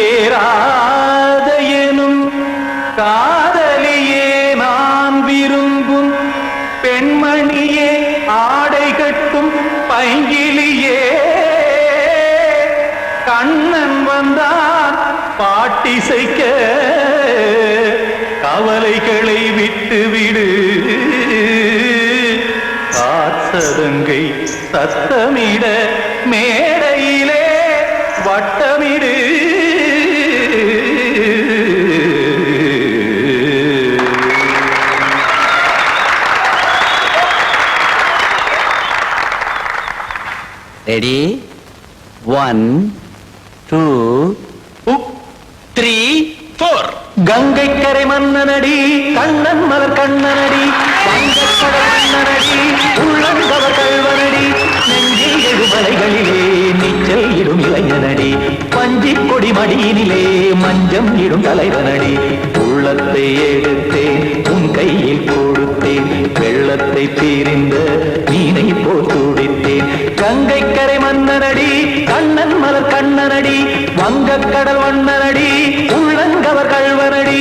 கண்மணியேராத எனும் காதலியே நான் விரும்பும் பெண்மணியே ஆடை கட்டும் பைங்கிலியே கண்ணன் வந்தான் பாட்டிசைக்க கவலைகளை விட்டு விடு காத்ததங்கை சத்தமிட மேடையிலே வட்டமிடு ரெடி 1 2 3 4 கங்கை கரை மன்னனடி கண்ணன் மலர் கண்ணனடி வங்கக்கடல் மன்னனடி உள்ளங்கவர் கல்வனடி நெஞ்சில் எழுமலைகளிலே நீச்சல் இடும் இளைஞனடி பஞ்சிக் கொடி மடியினிலே மஞ்சம் இடும் தலைவனடி உள்ளத்தை எடுத்தேன் உன் கையில் கொடுத்தேன் வெள்ளத்தை தீரிந்த மீனை போல் துடித்தேன் கங்கை கரை மன்னனடி கண்ணன் மலர் கண்ணனடி வங்கக்கடல் வண்ணனடி உள்ளங்கவர் கல்வனடி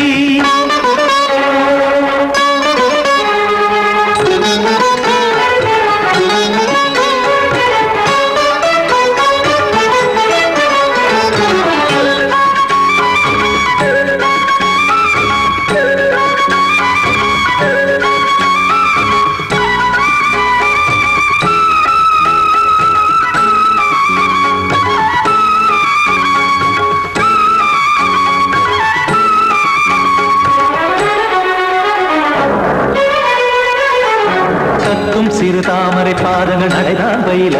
சிறு தாமரை பாதங்கள் நடைதான் பயில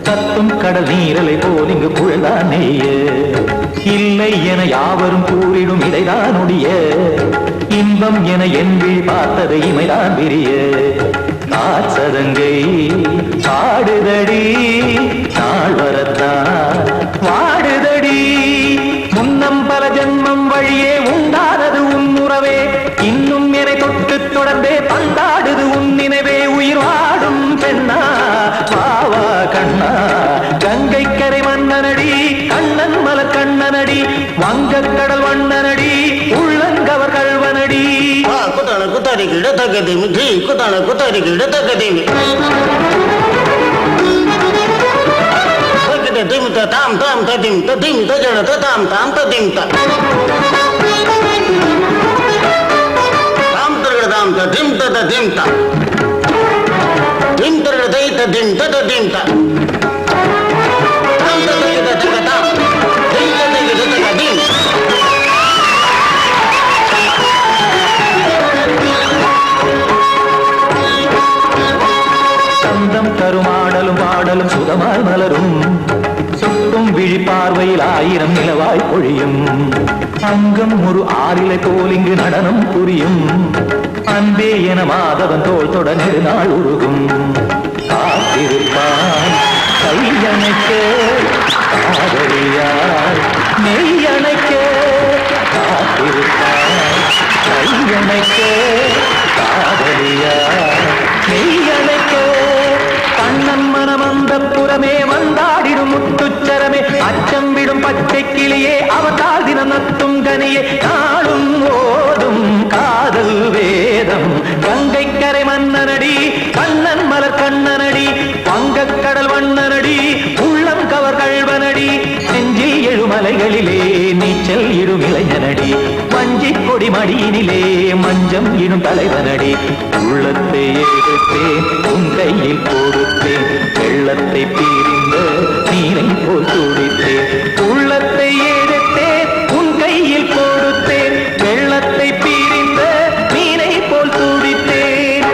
கத்தும் கடல் நீரலை போல் இங்கு குழல்தான் நெய்ய இல்லை என யாவரும் கூறிடும் இடைதான் உடைய இன்பம் என என்பி பார்த்ததை இமைதான் விரிய காச்சதங்கை பாடுதடி நாள் வரத்தான் வாடுதடி முன்னம் பல ஜென்மம் வழியே உண்டானது உன் உறவே இன்னும் என்னை தொட்டு தொடர்ந்தே பந்தாடுது உன் நினைவே உயிர் வாடும் பெண்ணா பாவா கண்ணா கங்கை கரை மன்னனடி கண்ணன் மலர் கண்ணனடி வங்கக்கடல் வண்ணனடி உள்ளங்கவர் கல்வனடி குத்தான குத்தாரி கிட தகதிமி ஜி குத்தான குத்தாரி கிட தகதிமி திம் தாம் தாம் ததிம் ததிம் தஜன தாம் தாம் ததிம் தாம் தாம் ததிம் ததிம் தாம் திம் தர தை ததிம் ததிம் தாம் தாம் ததிம் ததிம் தாம் திம் ததிம் ததிம் சந்தம் தருமாடலும் பாடலும் சுகமாய் மலரும் சுட்டும் விழி பார்வையில் ஆயிரம் நிலவாய் பொழியும் அங்கம் ஒரு ஆறிலை போல் இங்கு நடனம் புரியும் அன்பே என மாதவன் தோல் தொட நெடுநாள் உருகும் காத்திருப்பான் கையணைக்க காதலியார் மெய்யணைக்க காத்திருப்பான் கையணைக்க காதலியார் மெய்யணைக்க கண்ணன் மனம் அந்த புறமே வந்தாடிடும் முத்துச்சரமே அச்சம் விடும் பச்சை கிளியே அவதால் தினம் நத்தும் கனியே நாளும் ஓதும் காதல் வேதம் கங்கை கரை மன்னனடி கண்ணன் மலர் கண்ணனடி வங்கக்கடல் வண்ணனடி உள்ளம் கவர் கல்வனடி நெஞ்சில் எழுமலைகளிலே நீச்சல் இடும் இளைஞனடி வஞ்சிக் கொடி மடியினிலே மஞ்சம் இடும் தலைவனடி உள்ளத்தை எடுத்தேன் உன் கையில் கொடுத்தேன் வெள்ளத்தை பீரிந்த நீரை போல் துடித்தேன் உள்ளத்தை எடுத்தேன் உன் கையில் கொடுத்தேன் வெள்ளத்தை பீரிந்த நீரை போல் துடித்தேன்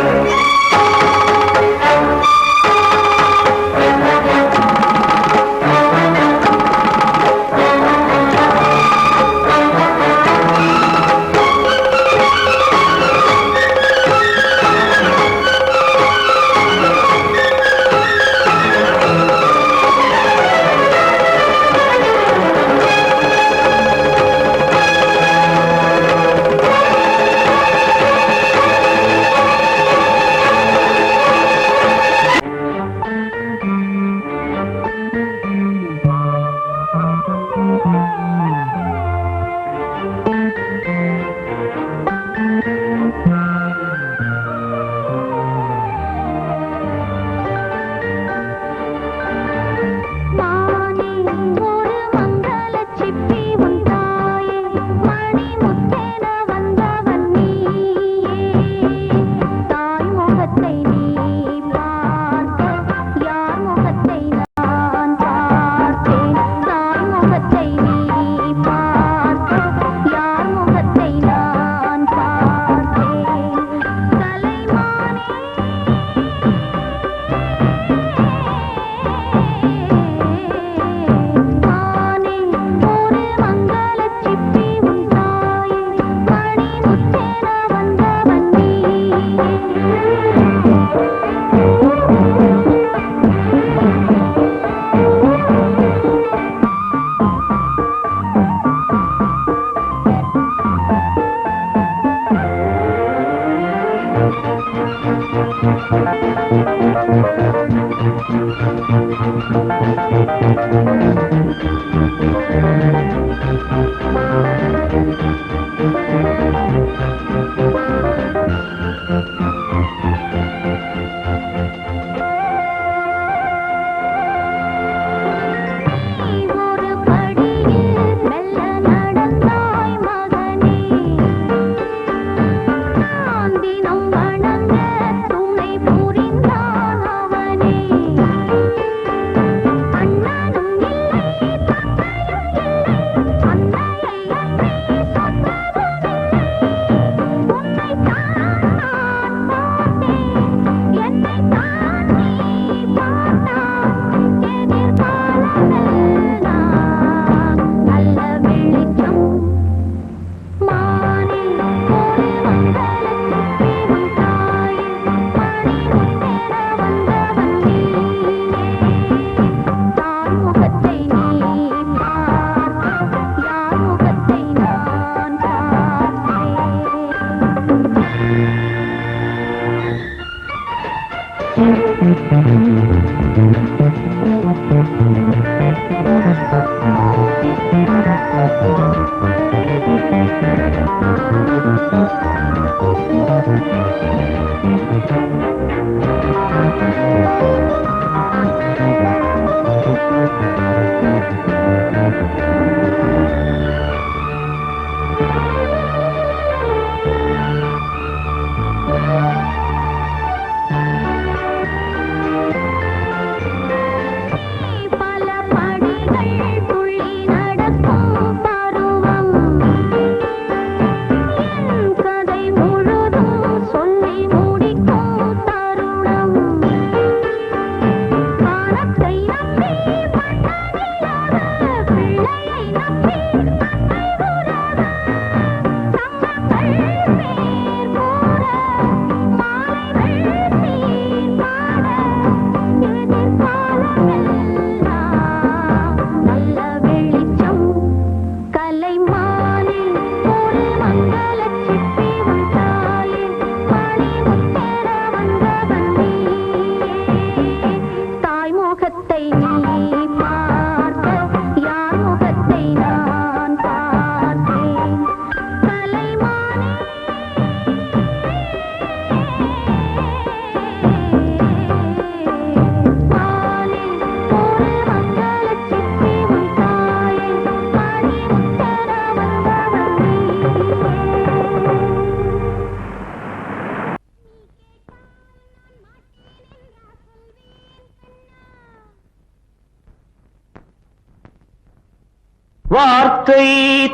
வார்த்தை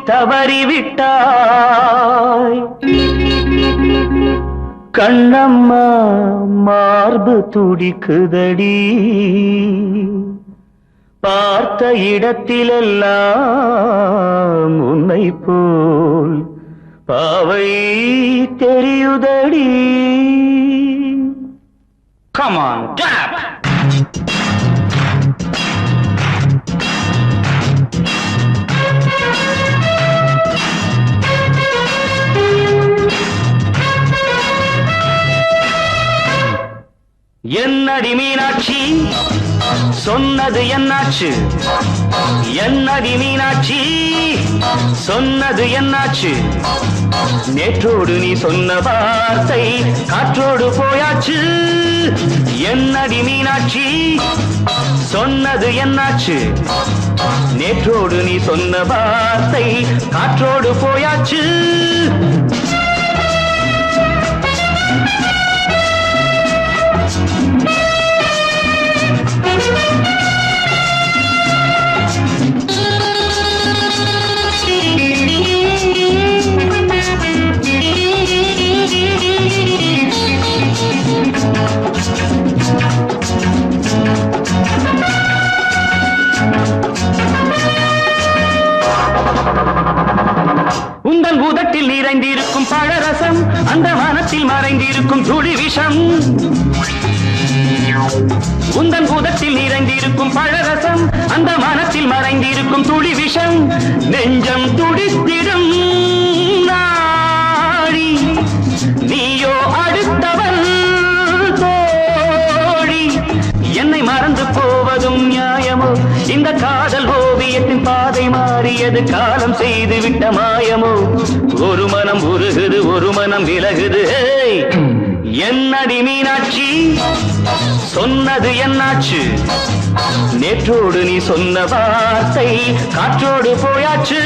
தவறிவிட்டாய் கண்ணம்மா மார்பு துடிக்குதடி பார்த்த இடத்திலெல்லாம் உன்னை போல் பாவை தெரியுதடி. Come on, clap! என்னடி மீனாட்சி சொன்னது என்னாச்சு, என்னடி மீனாட்சி சொன்னது என்னாச்சு, நேற்றோடு நீ சொன்ன வார்த்தை காற்றோடு போயாச்சு. என்னடி மீனாட்சி சொன்னது என்னாச்சு, நேற்றோடு நீ சொன்ன வார்த்தை காற்றோடு போயாச்சு. உந்தன் பூதத்தில் நிறைந்திருக்கும் பழரசம், அந்த வானத்தில் மறைந்திருக்கும் துளி விஷம். உந்தன் பூதத்தில் நிறைந்திருக்கும் பழரசம், அந்த வானத்தில் மறைந்திருக்கும் துளி விஷம். நெஞ்சம் துடித்திடும் நாடி, நீயோ அடுத்தவன் தோழி. என்னை மறந்து தெரிந்தது காலம் செய்து விட்ட மாயமோ ஒரு மனம் உருகுது ஒரு மனம் விலகுது என்னடி மீனாட்சி சொன்னது என்னாச்சு நேற்றோடு நீ சொன்ன வார்த்தை காற்றோடு போயாச்சு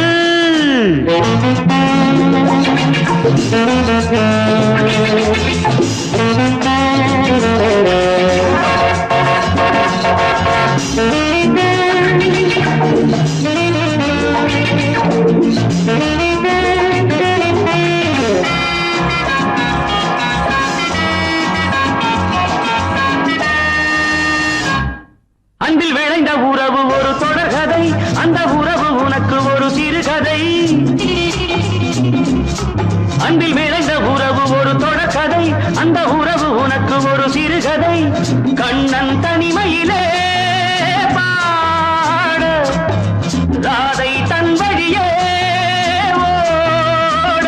அன்பில் விளைந்த உறவு ஒரு தொடர்கதை அந்த உறவு உனக்கு ஒரு சிறுகதை அன்பில் விளைந்த உறவு ஒரு தொடர்கதை அந்த உறவு உனக்கு ஒரு சிறுகதை கண்ணன் தனிமையிலே பாட ராதை தன் வழியே ஓட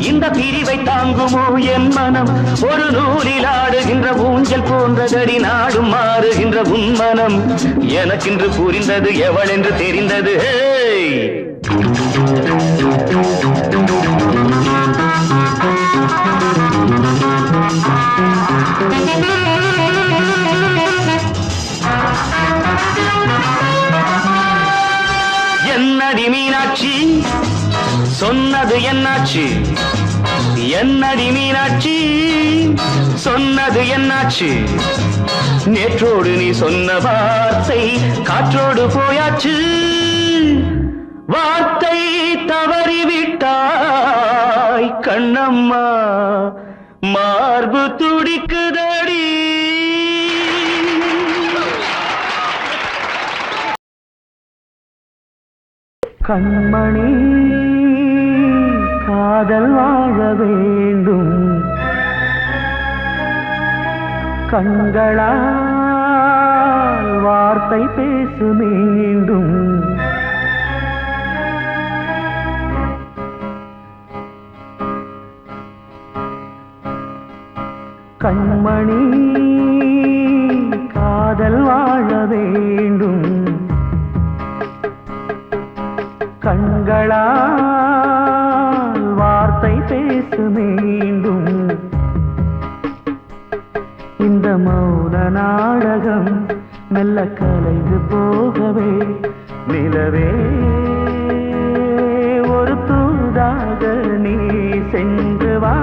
இந்த பிரிவை தாங்குமோ என் மனம் ஒரு நூலில் ஆடுகின்ற ஊஞ்சல் போன்றதடி நாடும் மாறுகின்ற உன்மனம் எனக்கென்று புரிந்தது எவள் என்று தெரிந்தது என்னடி மீனாட்சி சொன்னது என்னாச்சு என்னடி மீனாட்சி சொன்னது என்னாச்சு நேற்றோடு நீ சொன்ன வார்த்தை காற்றோடு போயாச்சு வார்த்தை தவறிவிட்டாய் கண்ணம்மா மார்பு துடிக்குதடி கண்மணி காதல் வாழ வேண்டும் கண்களால் வார்த்தை பேசு மீண்டும் கண்மணி காதல் வாழ வேண்டும் கண்களால் வார்த்தை பேசு மீண்டும் இந்த மௌன நாடகம் மெல்ல கலைந்து போகவே நிலவே ஒரு தூதாக நீ சென்று வா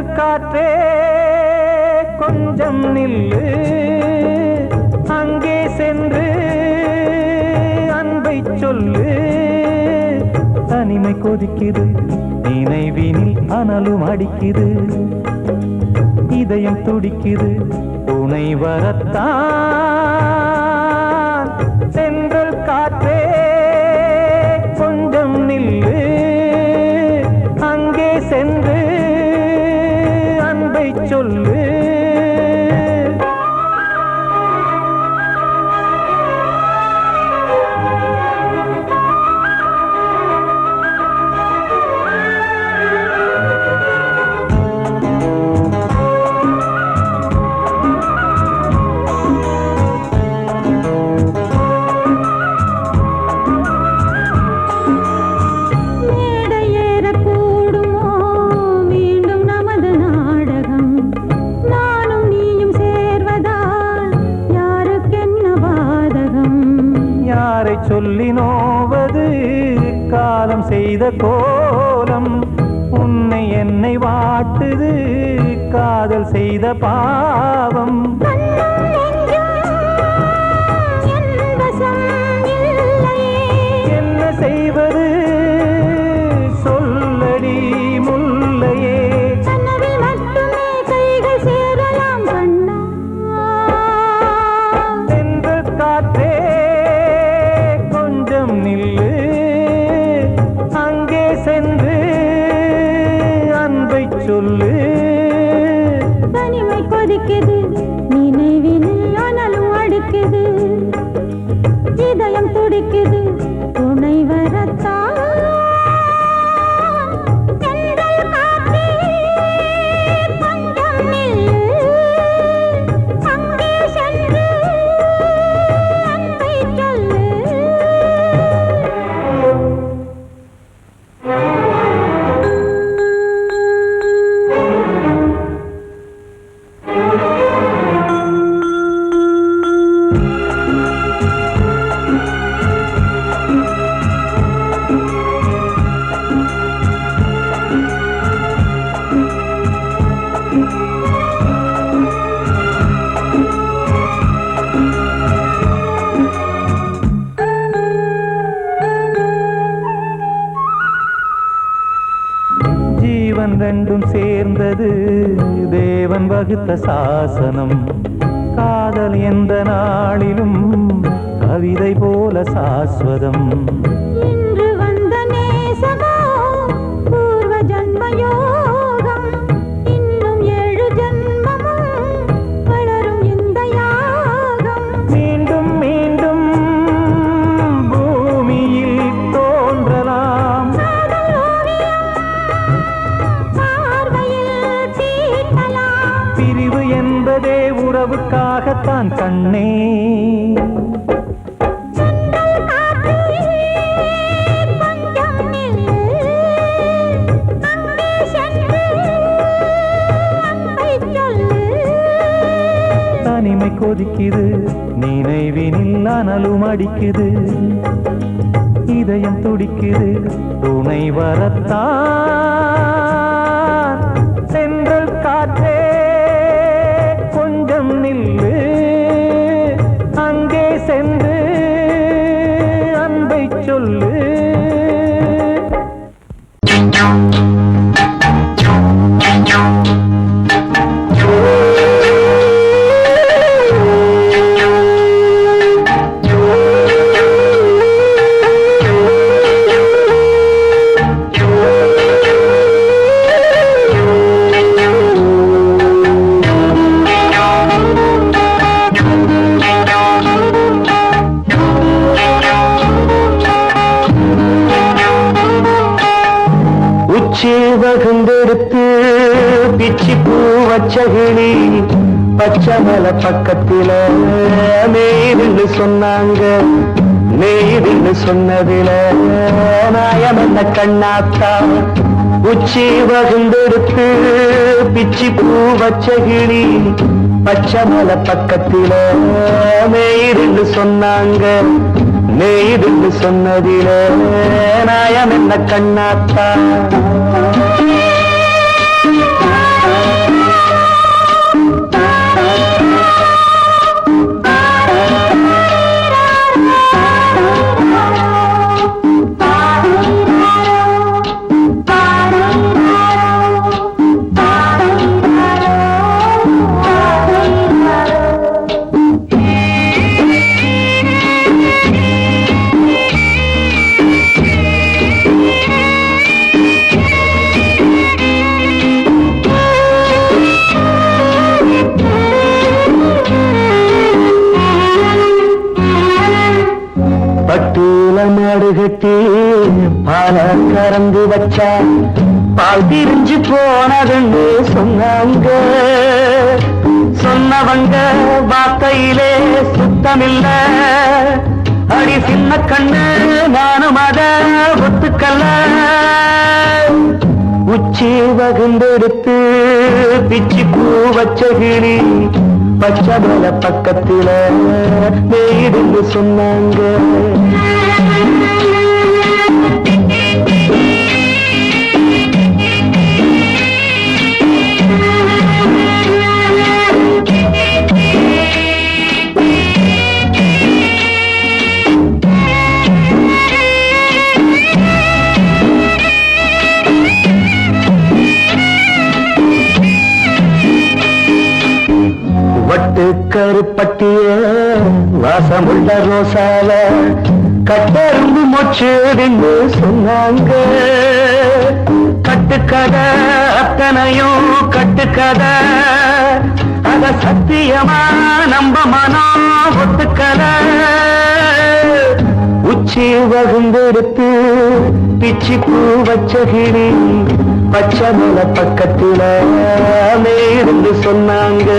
தென்றல் காற்றே கொஞ்சம் நில்லு அங்கே சென்று அன்பை சொல்லு தனிமை கொதிக்குது நினைவினில் அனலும் அடிக்குது இதயம் துடிக்குது துணை வரத்தான் தென்றல் காற்றே கொஞ்சம் நில்லு அங்கே சென்று அன்பை சொல்லு சொல்லி நோவது காலம் செய்த கோலம் உன்னை என்னை வாட்டுது காதல் செய்த பாவம் என்ன செய்வது சொல்லடி முல்லையே தென்றல் காற்றே நில்லு அங்கே சென்று அன்பை சொல்லு தனிமை கொதிக்குது நினைவினில் அனலும் அடிக்குது இதயம் துடிக்குது துணை வரத்தான் ரெண்டும் சேர்ந்தது தேவன் வகுத்த சாசனம் காதல் எந்த நாளிலும் கவிதை போல சாஸ்வதம் இன்று வந்த நேசமோ பூர்வ ஜன்ம யோகம் இன்னும் 7 ஜன்மமும் வளரும் இந்த யாகம் மீண்டும் மீண்டும் பூமியில் தோன்றலாம் பிரிவு என்பதே உறவுக்காகத்தான் கண்ணே தனிமை கொதிக்குது நினைவினில் அனலும் அடிக்குது இதயம் துடிக்குது துணை வரத்தான் தென்றல் காற்றே கொஞ்சம் நில்லு அங்கே சென்று அன்பை சொல்லு வகுந்தெடுத்து பிச்சி பூ வச்சகிளி பச்சமலை பக்கத்தில மேய்துன்னு சொன்னாங்க மேய்துன்னு சொன்னதில நாயம் என்ன கண்ணாத்தா உச்சி வகுந்தெடுத்து பிச்சி பூ வச்சகிளி பச்சமலை பக்கத்தில மேய்துன்னு சொன்னாங்க மேய்துன்னு சொன்னதில நாயம் என்ன கண்ணாத்தா பால கறந்து வச்சா பால் திரிஞ்சு போனதுன்னு சொன்னாங்க. சொன்னவங்க வார்த்தையிலே சுத்தமில்ல. அடி சின்ன கண்ணு நானும் அத ஒத்துக்கல்ல. உச்சி வகுந்தெடுத்து பிச்சி பூ வச்ச கிளி பச்சை மலை பக்கத்தில மேடுன்னு சொன்னாங்க. கருப்பட்டிய வாசமுள்ள ரோசால கட்டெரும்பு மொச்சுன்னு சொன்னாங்க. கட்டுக்கதை அத்தனையும் கட்டுக்கதை, அத சத்தியமா நம்ப மனம் ஒத்துக்கதை. உச்சி வகுந்தெடுத்து பிச்சி பூ வச்ச கிளி பச்சை மலை பக்கத்தில மேருந்து சொன்னாங்க.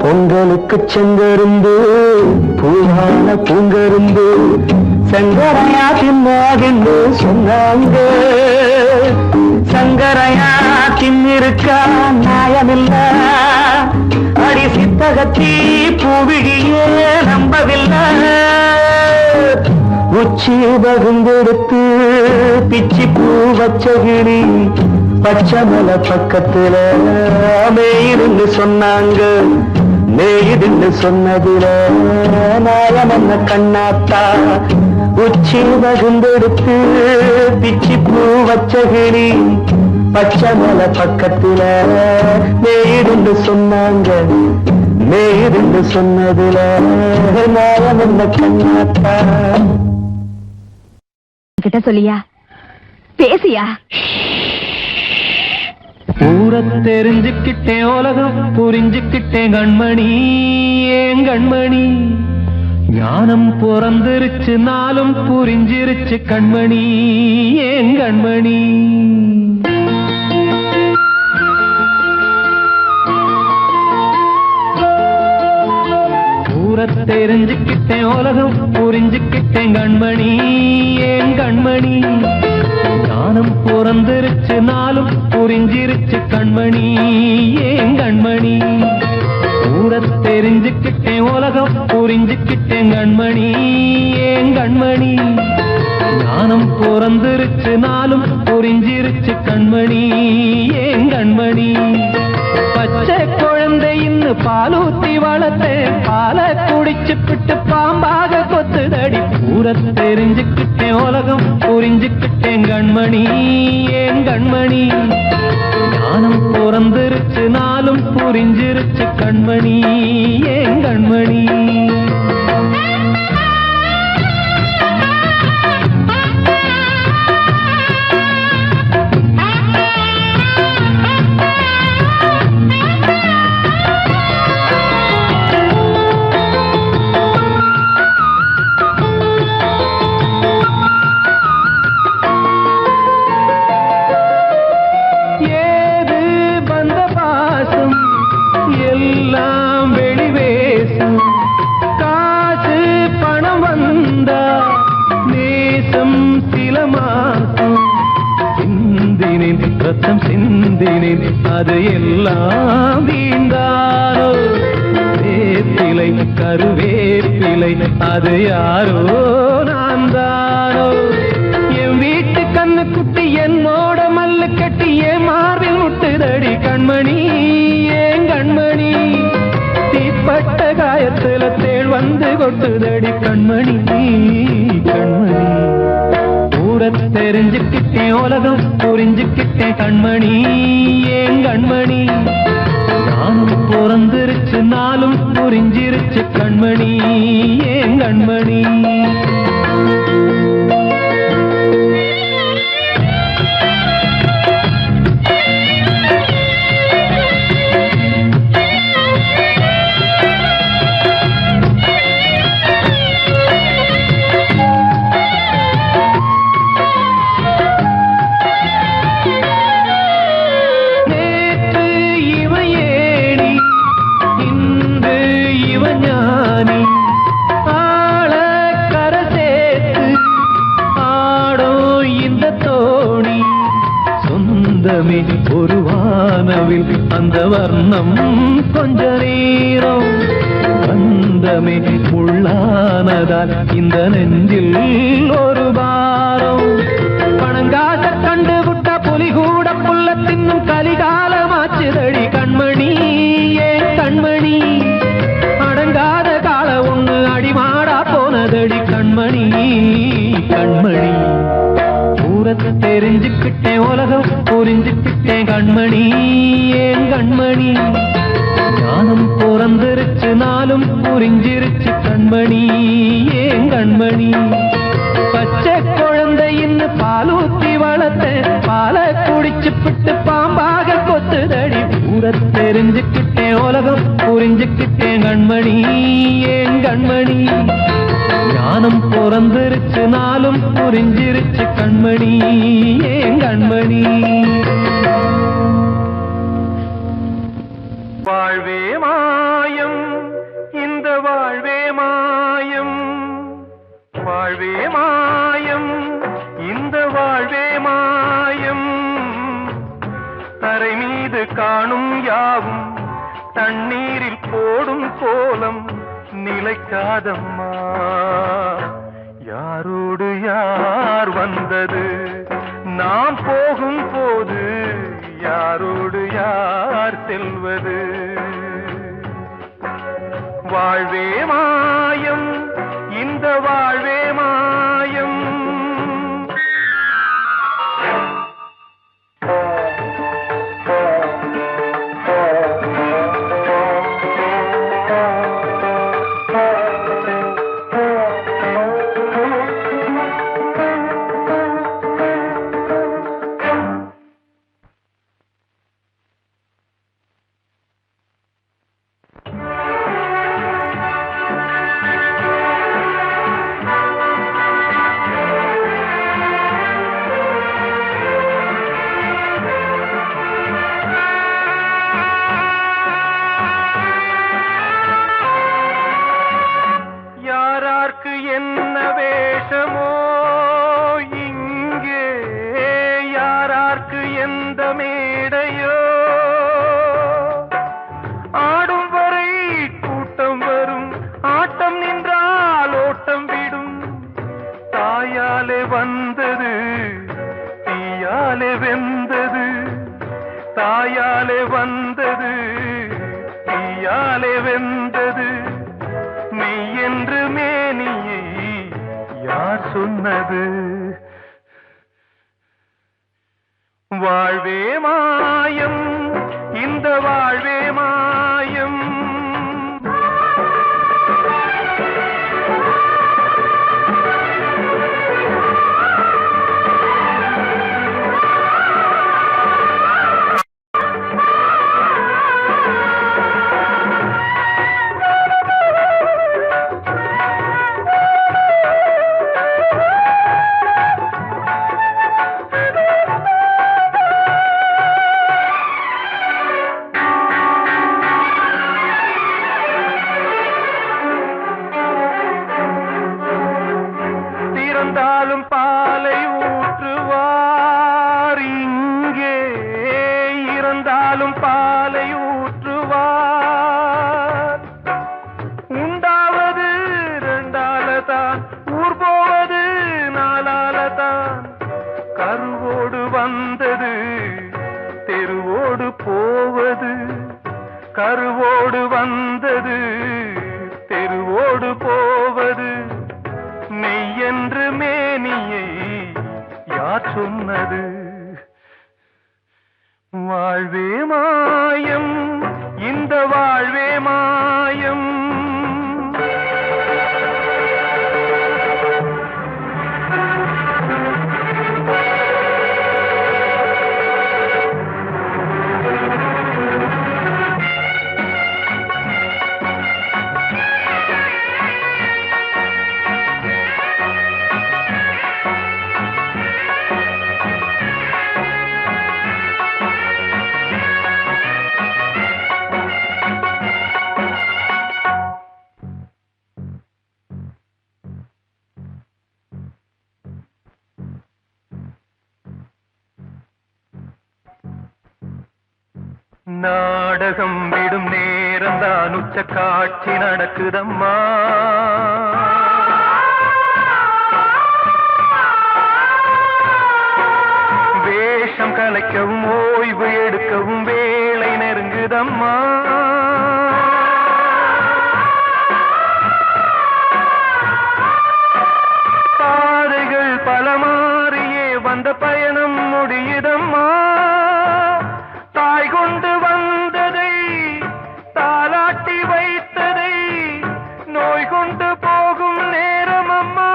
பொங்கலுக்கு செங்கருந்து பூவான பூங்கருந்து சங்கரையா தின்னாகின்னு சொன்னாங்க. சங்கரையா தின்னிருக்கா நியாயமில்ல. அடி சித்தகத்தி பூவிழியே நம்பவில்லை. உச்சி வகுந்தெடுத்து பிச்சி பூ வச்ச கிளி பச்சை மலை பக்கத்துல மேயிருந்து சொன்னாங்க. மேயிருந்து சொன்னதுல நாயம் என்ன கண்ணாத்தா. உச்சி வகுந்தெடுத்து பிச்சி பூ வச்ச கிளி பச்சை மலை பக்கத்துல மேயிருந்து சொன்னாங்க. மேயிருந்து சொன்னதுல நாயம் என்ன கண்ணாத்தா. கிட்ட சொல்லியா பேசியா? ஊர தெரிஞ்சுக்கிட்டேன், உலகம் புரிஞ்சுக்கிட்டேன் கண்மணி. ஏன் கண்மணி ஞானம் பிறந்திருச்சு, நாளும் புரிஞ்சிருச்சு கண்மணி. ஏன் கண்மணி ஊர தெரிஞ்சுக்கிட்டேன், உலகம் புரிஞ்சுக்கிட்டேன் கண்மணி. ஏன் கண்மணி ஞானம் பிறந்திருச்சு, நாளும் புரிஞ்சிருச்சு கண்மணி. ஏன் கண்மணி ஊர தெரிஞ்சுக்கிட்டேன், உலகம் புரிஞ்சுக்கிட்டேன் கண்மணி. ஏன் கண்மணி ஞானம் பிறந்திருச்சு, நாளும் புரிஞ்சிருச்சு கண்மணி. ஏன் கண்மணி பச்சை குழந்தை இன்னு பாலூத்தி வளர்த்தேன், பாலை குடிச்சு பிட்டு பாம்பாக கொத்துதடி. ஊர தெரிஞ்சுக்கிட்டேன், உலகம் புரிஞ்சுக்கிட்டேன் கண்மணி. ஏன் கண்மணி ஞானம் பிறந்திருச்சு, நாளும் புரிஞ்சிருச்சு கண்மணி. ஏன் கண்மணி சிந்தினேன் அது எல்லாம் வீண்டாரோ. வேப்பிலை கருவேப்பிலை அது யாரோ நான் தானோ. என் வீட்டு கண்ணு குட்டி என்னோட மல்லு கட்டி என் மார்பில் முட்டுதடி கண்மணி. ஏன் கண்மணி தீப்பட்ட காயத்துல தேழ்வ வந்து கொட்டுதடி கண்மணி கண்மணி. ஊரத் தெரிஞ்சுக்கிட்டேன் உலகம் புரிஞ்சுக்கிட்டேன் கண்மணி ஏன் கண்மணி. நானும் பிறந்திருச்சு நாளும் புரிஞ்சிருச்சு கண்மணி ஏன் கண்மணி. ஒரு வானவில் அந்த வர்ணம் கொஞ்ச நேரம் பந்தமே உள்ளானதால் இந்த நெஞ்சில் ஒரு பாரம். பணங்காச கண்டு விட்ட புலி கூட புல்ல தின்னும் கலிகாலமாச்சுதடி கண்மணி ஏன் கண்மணி. அடங்காத கால ஒண்ணு அடிமாடா போனதடி கண்மணி கண்மணி. ஊரத்தை தெரிஞ்சுக்கிட்டேன் உலகம் புரிஞ்சுக்கிட்டேன் கண்மணி ஏன் கண்மணி. ஞானம் பிறந்திருச்சு நாளும் புரிஞ்சிருச்சு கண்மணி ஏன் கண்மணி. பச்சை குழந்தையின் பாலூத்தி வளர்த்த பாலை குடிச்சு பிட்டு பாம்பாக கொத்துதடி. ஊரத்தை தெரிஞ்சுக்கிட்டேன் உலகம் புரிஞ்சுக்கிட்டேன் கண்மணி ஏன் கண்மணி. ஞானம் பிறந்திருச்சு நாளும் புரிஞ்சிருச்சு கண்மணி ஏன் கண்மணி. வாழ்வே மாயம் இந்த வாழ்வே மாயம். வாழ்வே மாயம் இந்த வாழ்வே மாயம். தரை மீது காணும் யாவும் தண்ணீரில் போடும் கோலம் நிலைக்காதம்மா. யாரோடு யார் வந்தது நாம் போகும் போது யாரோடு யார் செல்வது. வாழ்வே மாயம் இந்த வாழ்வே மாயம். என்ன வேஷமோ இங்கே யாரார்க்கு எந்த மேடையோ. ஆடும் வரை கூட்டம் வரும் ஆட்டம் நின்றால் ஓட்டம் விடும். தாயாலே வந்தது தீயாலே வெந்தது. தாயாலே வந்தது தீயாலே வெந்தது. மெய் என்று மேனியை யார் சொன்னது. வாழ்வே மாயம் இந்த வாழ்வே மாயம். இறந்தாலும் பாலை ஊற்றுவார் இங்கே. இறந்தாலும் பாலை ஊற்றுவார். உண்டாவது ரெண்டாலதான் ஊர் போவது நாலாலதான். கருவோடு வந்தது தெருவோடு போவது. கருவோடு வந்தது தெருவோடு போவது மெய்யென்று மேனியை யார் சொன்னது? வாழ்வே மாயம், இந்த வாழ்வே மாயம். நாடகம் விடும் நேரம் தான் உச்ச காட்சி நடக்குதம்மா. வேஷம் கலைக்கவும் ஓய்வு எடுக்கவும் வேளை நெருங்குதம்மா. பாதைகள் பல மாறியே வந்த பயணம் முடியுதம்மா. தாய் கொண்டு வந்ததை தாலாட்டி வைத்ததை நோய் கொண்டு போகும் நேரம் அம்மா.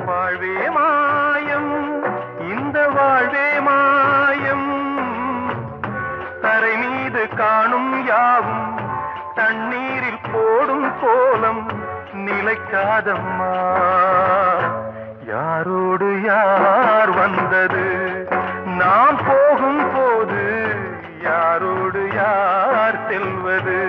வாழ்வே மாயம், இந்த வாழ்வே மாயம். தரை மீது காணும் யாவும் தண்ணீரில் போடும் கோலம் நிலைக்காதம்மா. யாரோடு யார் வந்தது நாம் போகும் போது, யாரோடு யார் செல்வது?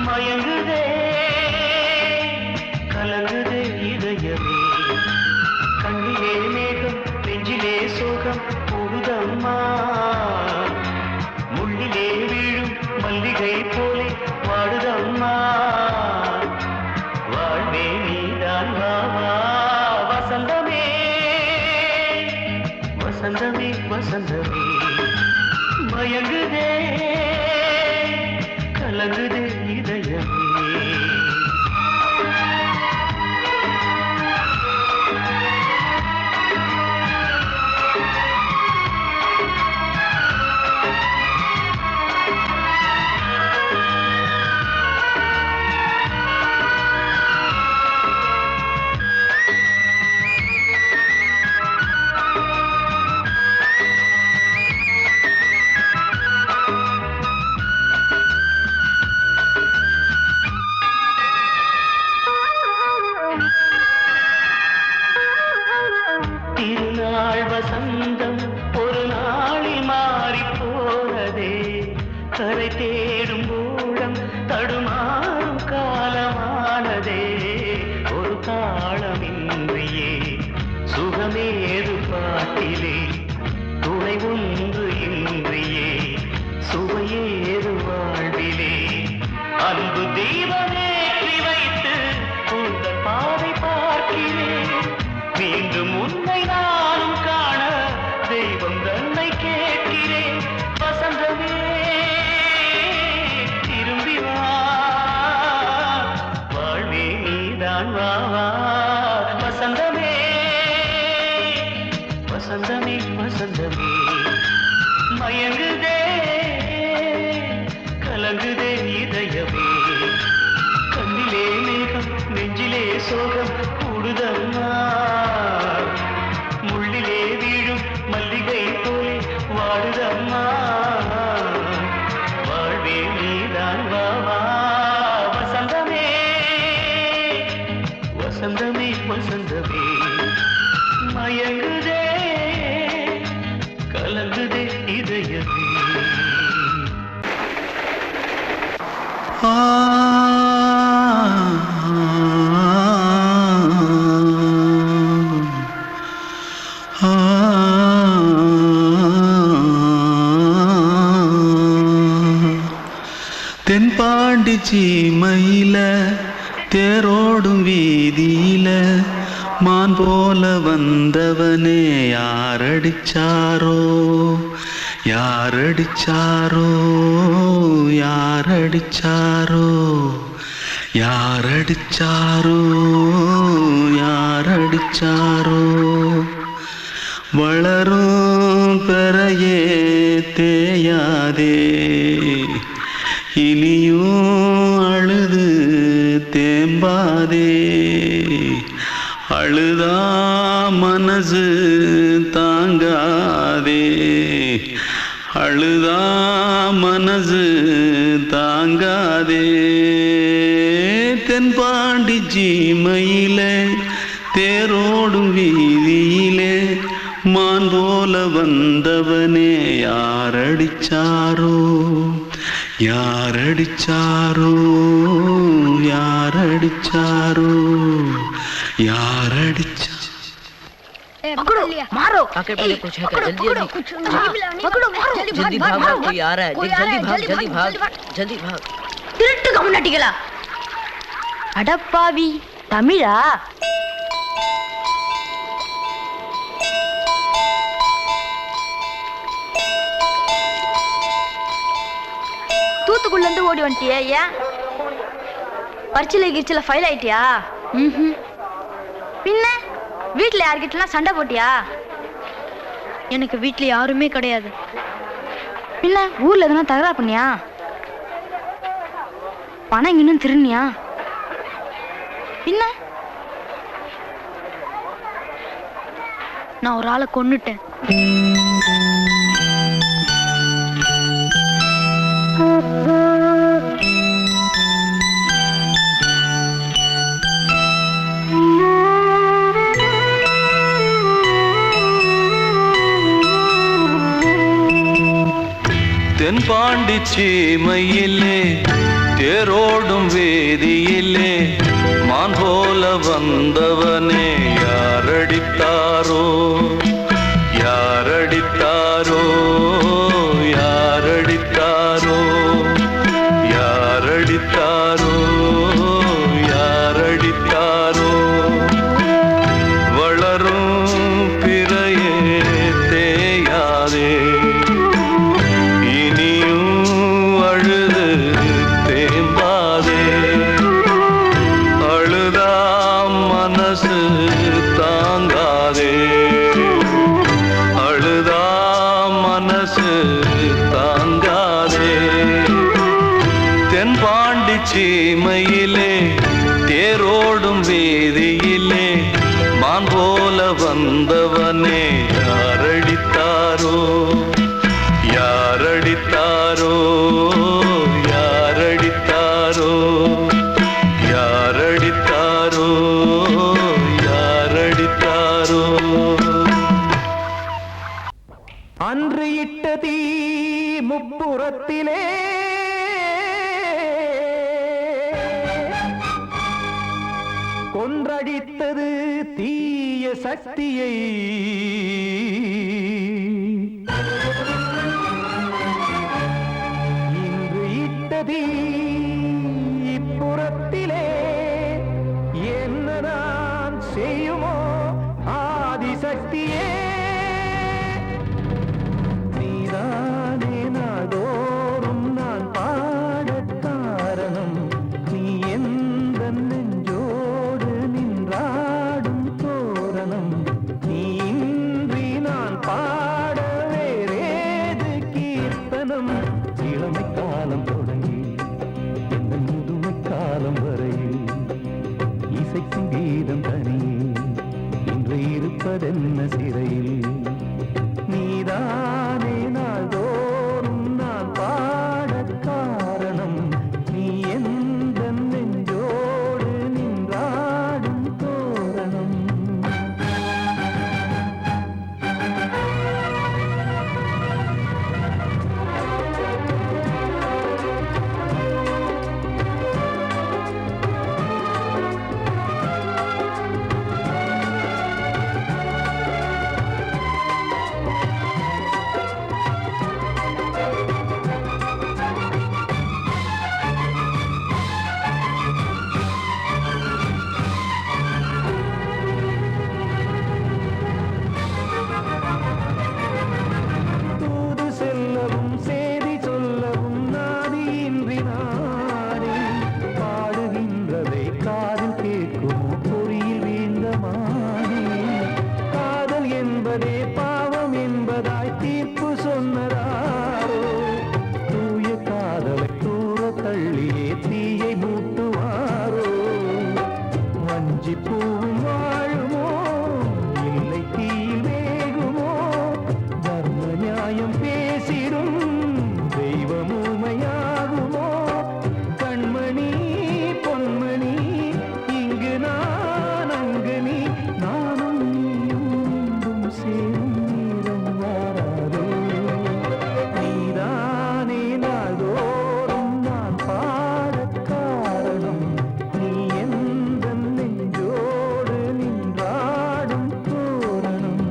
மயங்குதே கலங்குதே இதயமே கண்ணிலே மேகம் நெஞ்சிலே சோகம் கூடுதம்மா முள்ளிலே வீழும் மல்லிகை போலே வாடுதம்மா வாழ்வே நீதான் வாவா வசந்தமே வசந்தமே வசந்தமே மயங்குதே கலங்குதே இதயமே திருநாள் வசந்தம் ஒரு நாளில் மாறி போனதே கரை தேடும் ஊழம் தடுமாறும் காலமானதே ஒரு தாளமின்றியே சுகமேது பாட்டிலே துணை ஒன்று இன்றியே சுவையேது வாழ்விலே அன்பு தீபமேற்றி வைத்து உங்கள் பாதை பார்க்கிறேன் மீண்டும் உன்னை நானும் காண தெய்வம் தன்னை கேட்கிறேன் வசந்தமே திரும்பி வா வாழ்வே நீதான் வா வா வசந்தமே வசந்தமே வசந்தமே மயங்குதே கலங்குதே இதயமே கண்ணிலே மேகம் நெஞ்சிலே சோகம் கூடுதம்மா முள்ளிலே வீழும் மல்லிகை போலே வாடுதம்மா வாழ்வே நீதான் வா வா வசந்தமே வசந்தமே வசந்தமே மயங்குதே கலங்குதே இதயமே தென்பாண்டி சீமையில தேரோடும் வீதியில மான் போல வந்தவனே யாரடிச்சாரோ யாரடிச்சாரோ யாரடிச்சாரோ யாரடிச்சாரோ யாரடிச்சாரோ வளரும் பெறையே தேயாதே இனியும் அழுது தேம்பாதே அழுதா மனசு தாங்காதே அழுதா மனசு தாங்காதே தென்பாண்டி சீமையிலே தேரோடும் வீதியிலே மான் போல வந்தவனே யாரடிச்சாரோ யாரடிச்சாரோ யாரடிச்சாரோ யாரடிச்சா पकड़ो मारो आके पहले कुछ है क्या जल्दी जल्दी पकड़ो मारो जल्दी भाग भाग कोई आ रहा है जल्दी भाग जल्दी भाग திருட்டு கம்முனாட்டிகளா அடப்பாவி தமிழா தூத்துக்குள்ள இருந்து ஓடி வந்துட்டியா ஏன் பரிச்சையில கிரிச்சில ஃபைல் ஆயிட்டியா பின்ன வீட்டுல யார்கிட்டலாம் சண்டை போட்டியா எனக்கு வீட்டுல யாருமே கிடையாது பின்ன ஊர்ல எதுனா தகராறு பண்ணியா பணம் இன்னும் திருநியா பின்ன நான் ஒரு ஆளை கொன்னுட்டேன் தென்பாண்டி சீமையிலே தேரோடும் போல வந்தவனே யாரடித்தாரோ யாரடித்தாரோ யாரடித்தாரோ யாரடித்தாரோ யாரடித்தாரோ வளரும் பிறையே தேயாதே இனியும் அழுது தேம்பாதே அழுதா மனசு தாங்காதே அழுதா மனசு தாங்காதே தென்பாண்டி சீமையிலே தேரோடும் வீதியிலே மான் போல வந்தவனே யாரடித்தாரோ யாரடித்தாரோ யாரடித்தாரோ யாரடித்தாரோ யாரடித்தாரோ அன்று இட்ட தீ முப்புறத்திலே கொன்றடித்தது தீய சக்தியை இன்று இட்ட தீ இப்புறத்திலே என்ன நான் செய்யுமோ ஆதிசக்தியே நீதானே நாடோறும் நான் பாடக் காரணம் நீ எந்த நெஞ்சோடு நின்றாடும் தோரணம் நீ இன்றி நான் பாட வேறேது கீர்த்தனம் இளமை காலம் தொடங்கி இந்த முதுமை காலம் வரையில் இசைக்கும் கீதம் தனியே இன்று இருப்பதென்ன சிறையில் நீதானே நாள்தோறும் நான் பாடக் காரணம் நீ எந்த நெஞ்சோடு நின்றாடும் தோரணம் தூது செல்லவும் சேதி சொல்லவும் நாதியின்றி நானே பாடுகின்றதை காதில் கேட்குமோ பொறியில் வீழ்ந்த மானே காதல் என்பதே பாவம் என்பதாய் தீர்ப்பு சொன்னதாரோ தூய காதலை தூர தள்ளியே தீயை மூட்டுவாரோ வஞ்சி பூவும் வாழுமோ இல்லை தீயில் வேகுமோ தர்ம நியாயம் பேசிடும் தெய்வம் ஊமையாகுமோ கண்மணி பொன்மணி இங்கு நான் அங்கு நீ நானும் நீயும் மீண்டும் சேரும் நேரம் வாராதோ நீதானே நாள்தோறும் நான் பாடக் காரணம் நீ எந்த நெஞ்சோடு நின்றாடும் தோரணம்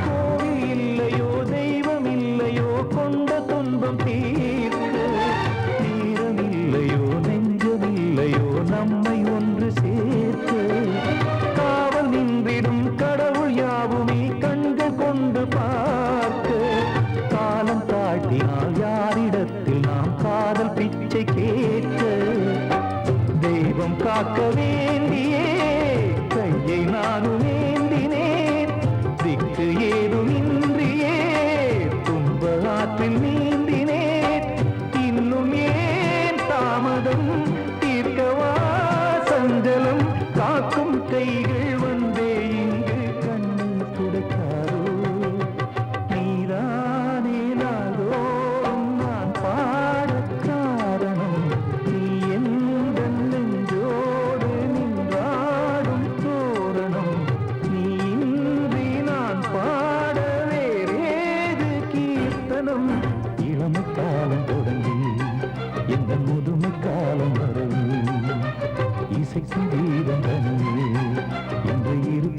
கோவில் இல்லையோ தெய்வம் இல்லையோ கொண்ட துன்பம் தீர்க்க நேரம் இல்லையோ நெஞ்சம் இல்லையோ நம்மை ஒன்று சேர்க்க காவல் நின்றிடும் கடவுள் யாவுமே கண்கள் கொண்டு பார்க்க காலம் தாட்டினால் யாரிடத்தில் நாம் காதல் பிச்சை கேட்க தெய்வம் காக்க வேண்டியே கையை நானும் ஏந்தினேன் திக்கு ஏதும் இன்றி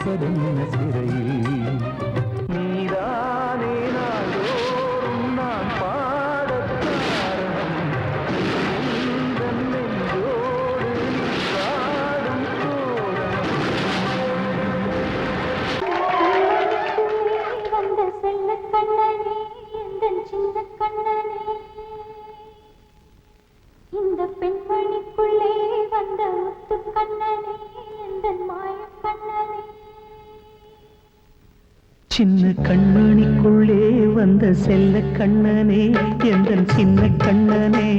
நிற்பதென்ன சிறையில் நீதானே நாள்தோறும் நான் பாடக் காரணம் உந்தன் நெஞ்சோடு நீ பாடும் தோரணம் வந்த செல்ல கண்ணனே எந்தன் சின்ன கண்ணனே இந்த பெண்மணிக்குள்ளே வந்த முத்து கண்ணனே எந்தன் மாய கண்ணனே சின்ன கண்மணிக்குள்ளே வந்த செல்ல கண்ணனே எந்தன் சின்ன கண்ணனே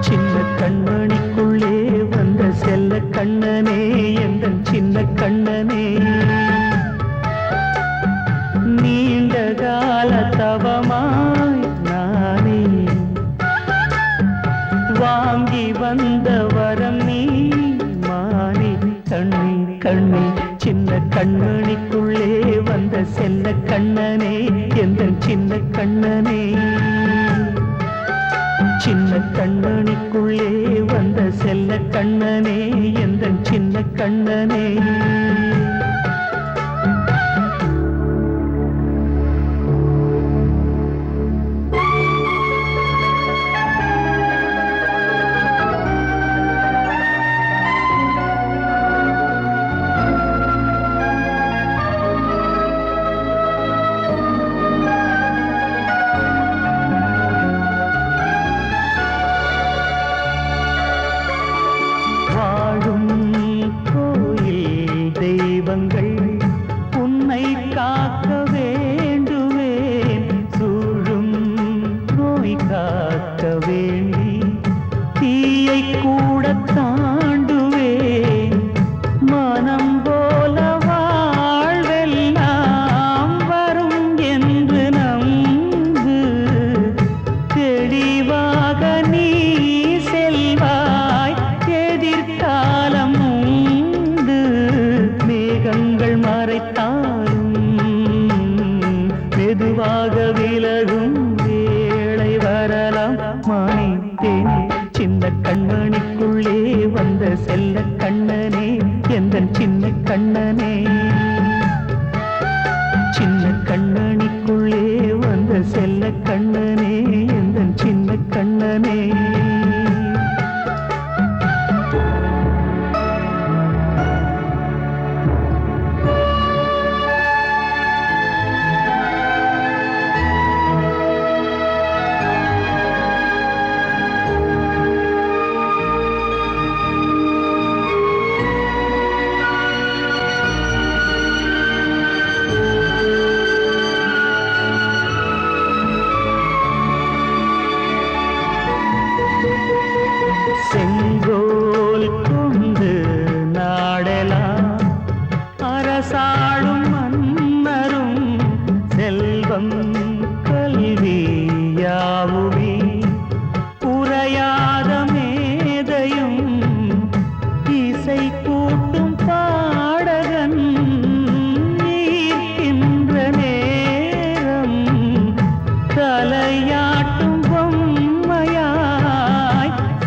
சின்ன கண்மணிக்குள்ளே வந்த செல்ல கண்ணனே எந்தன் சின்ன கண்ணனே நீண்ட கால தவமாய் நானே வாங்கி வந்த வரம் நீ மானே கண்ணே கண்ணே சின்ன கண்மணிக்குள்ளே வந்த செல்ல கண்ணனே எந்தன் சின்ன கண்ணனே சின்ன கண்மணிக்குள்ளே வந்த செல்ல கண்ணனே எந்தன் சின்ன கண்ணனே வாழும் கோயில் தெய்வங்கள் உன்னை காக்க வேண்டுவேன் சூழும் நோய் காக்க வேண்டி தீயை கூட தாண்டுவேன் மனம் போல வாழ்வெல்லாம் வரும் என்று நம்பு தெளிவாக நீ செல்வாய் எதிர்காலம் உண்டு மேகங்கள் மறைத்தாலும் மெதுவாக விலகும் வேளை வரலாம் மானித்தேனே சின்ன கண்மணிக்குள்ளே வந்த செல்ல கண்ணனே எந்தன் சின்ன கண்ணனே சின்ன கண்ணனிக்குள்ளே வந்த செல்ல கண்ணனே எந்தன் சின்ன கண்ணனே செங்கோல் கொண்டு நாடலாம் அரசாளும் மன்னரும் செல்வம் கல்வி யாவுமே உரையாத மேதையும் இசை கூட்டும் பாடகன் ஈர்க்கின்ற நேரம் தலையாட்டும் பொம்மையாய்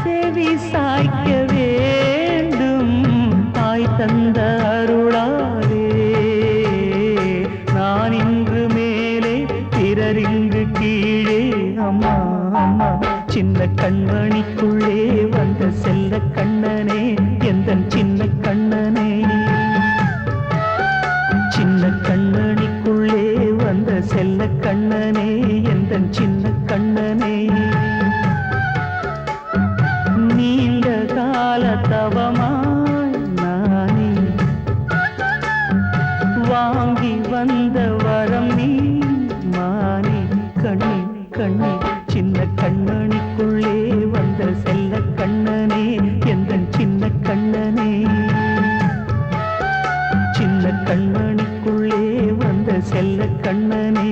செவி சாய்க்க வேண்டும் தாய் தந்த அருளாலே நான் இன்று மேலே பிறரிங்கு கீழே அம்மா அம்மா சின்ன கண்மணிக்குள்ளே வந்த செல்ல கண்ணனே எந்தன் சின்ன கண்ணனே சின்ன கண்ணனிக்குள்ளே வந்த செல்ல கண்ணனே எந்தன் சின்ன கண்ணனே நீண்ட கால தவமாய் நானே வாங்கி வந்த வரம் நீ மானே கண்ணே கண்ணே சின்ன கண்ணனிக்குள்ளே வந்த செல்ல கண்ணனே எந்தன் சின்ன கண்ணனே சின்ன கண்ணனிக்குள்ளே வந்த செல்ல கண்ணனே